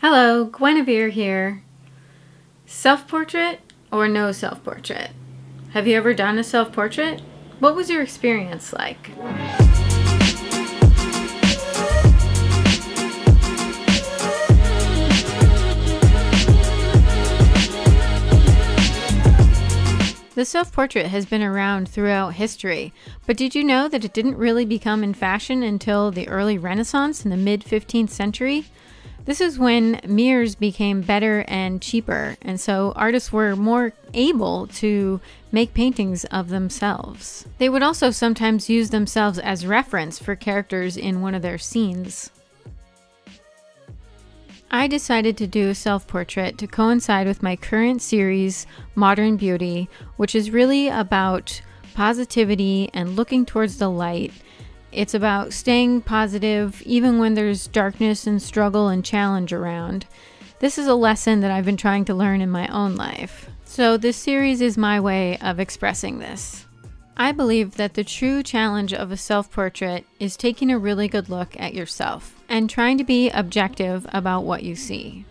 Hello, Guenevere here. Self-portrait or no self-portrait? Have you ever done a self-portrait? What was your experience like? The self-portrait has been around throughout history, but did you know that it didn't really become in fashion until the early Renaissance in the mid-15th century? This is when mirrors became better and cheaper, and so artists were more able to make paintings of themselves. They would also sometimes use themselves as reference for characters in one of their scenes. I decided to do a self-portrait to coincide with my current series, Modern Beauty, which is really about positivity and looking towards the light. It's about staying positive even when there's darkness and struggle and challenge around. This is a lesson that I've been trying to learn in my own life. So this series is my way of expressing this. I believe that the true challenge of a self-portrait is taking a really good look at yourself and trying to be objective about what you see.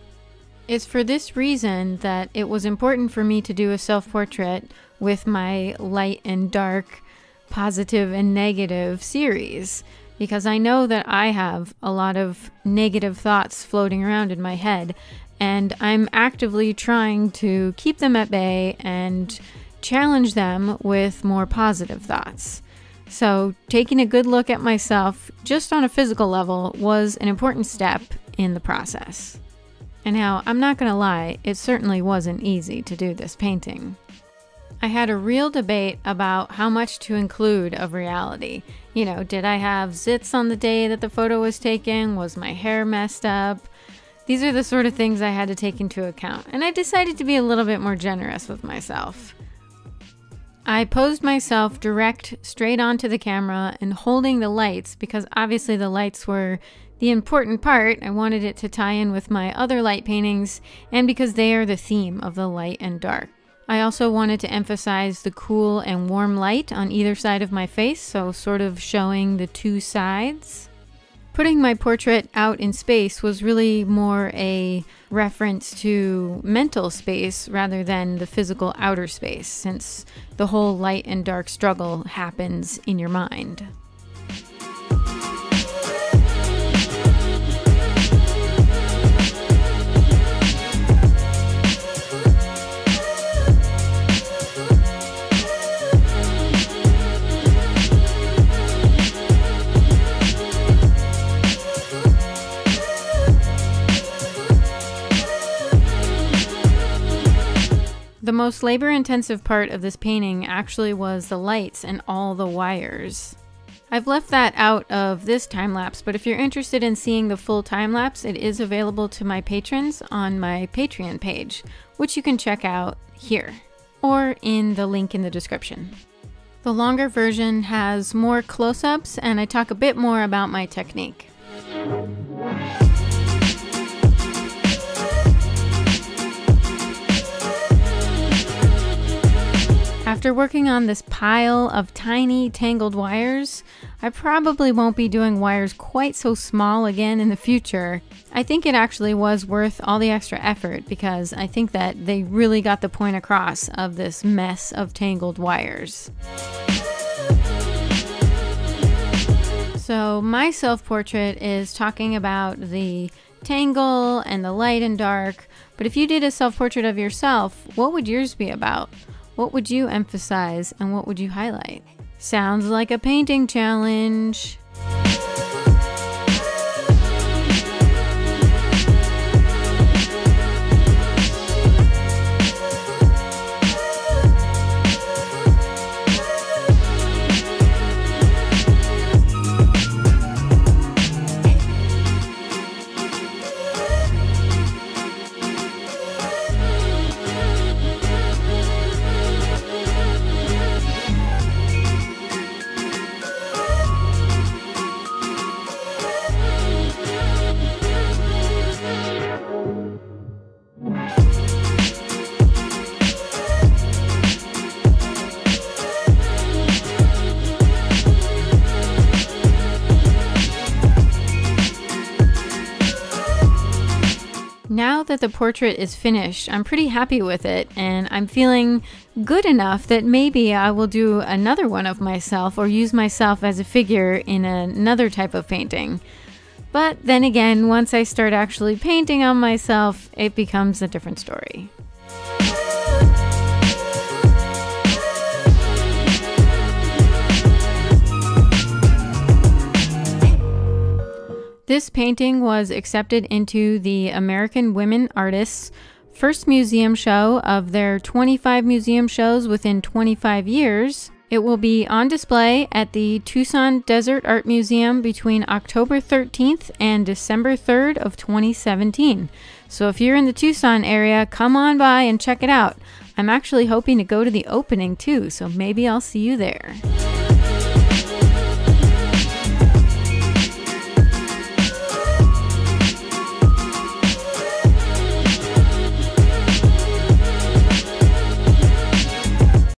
It's for this reason that it was important for me to do a self-portrait with my light and dark, positive and negative series, because I know that I have a lot of negative thoughts floating around in my head, and I'm actively trying to keep them at bay and challenge them with more positive thoughts. So taking a good look at myself just on a physical level was an important step in the process. And now, I'm not gonna lie, it certainly wasn't easy to do this painting. I had a real debate about how much to include of reality. You know, did I have zits on the day that the photo was taken? Was my hair messed up? These are the sort of things I had to take into account, and I decided to be a little bit more generous with myself. I posed myself direct straight onto the camera and holding the lights because obviously the lights were the important part. I wanted it to tie in with my other light paintings and because they are the theme of the light and dark. I also wanted to emphasize the cool and warm light on either side of my face, so sort of showing the two sides. Putting my portrait out in space was really more a reference to mental space rather than the physical outer space, since the whole light and dark struggle happens in your mind. The most labor-intensive part of this painting actually was the lights and all the wires. I've left that out of this time-lapse, but if you're interested in seeing the full time-lapse, it is available to my patrons on my Patreon page, which you can check out here, or in the link in the description. The longer version has more close-ups, and I talk a bit more about my technique. After working on this pile of tiny tangled wires, I probably won't be doing wires quite so small again in the future. I think it actually was worth all the extra effort because I think that they really got the point across of this mess of tangled wires. So my self-portrait is talking about the tangle and the light and dark, but if you did a self-portrait of yourself, what would yours be about? What would you emphasize and what would you highlight? Sounds like a painting challenge. Now that the portrait is finished, I'm pretty happy with it, and I'm feeling good enough that maybe I will do another one of myself or use myself as a figure in another type of painting. But then again, once I start actually painting on myself, it becomes a different story. This painting was accepted into the American Women Artists' first museum show of their 25 museum shows within 25 years. It will be on display at the Tucson Desert Art Museum between October 13th and December 3rd of 2017. So if you're in the Tucson area, come on by and check it out. I'm actually hoping to go to the opening too, so maybe I'll see you there.